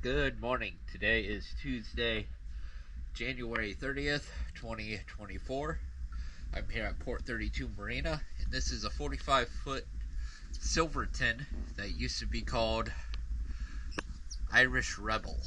Good morning. Today is Tuesday, January 30th, 2024. I'm here at Port 32 Marina, and this is a 45-foot silver tin that used to be called Irish Rebel.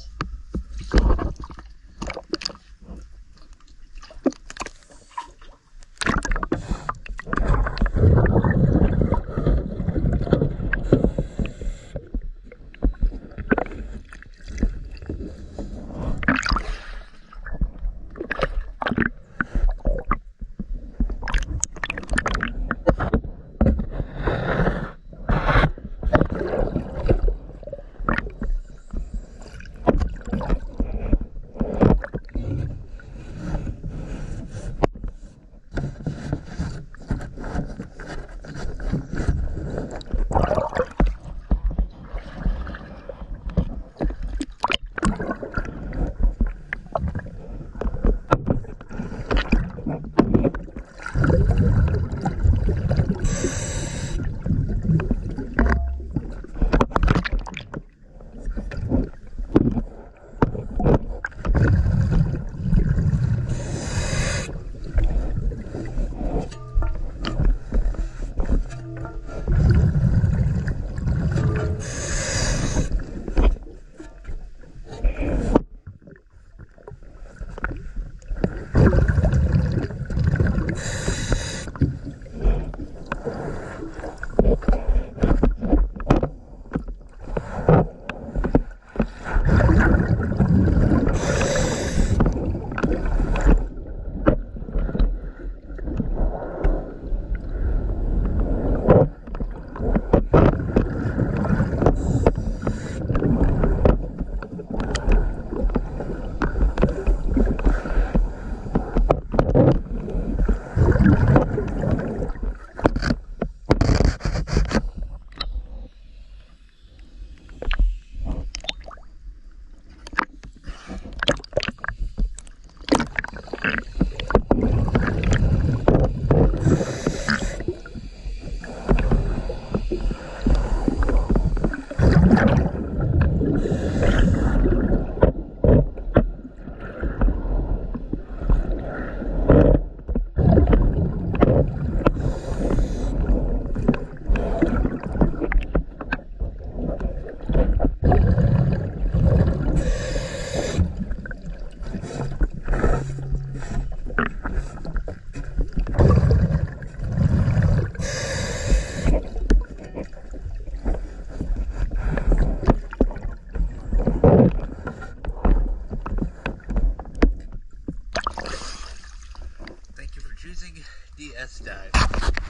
Thank you for choosing DS Dive.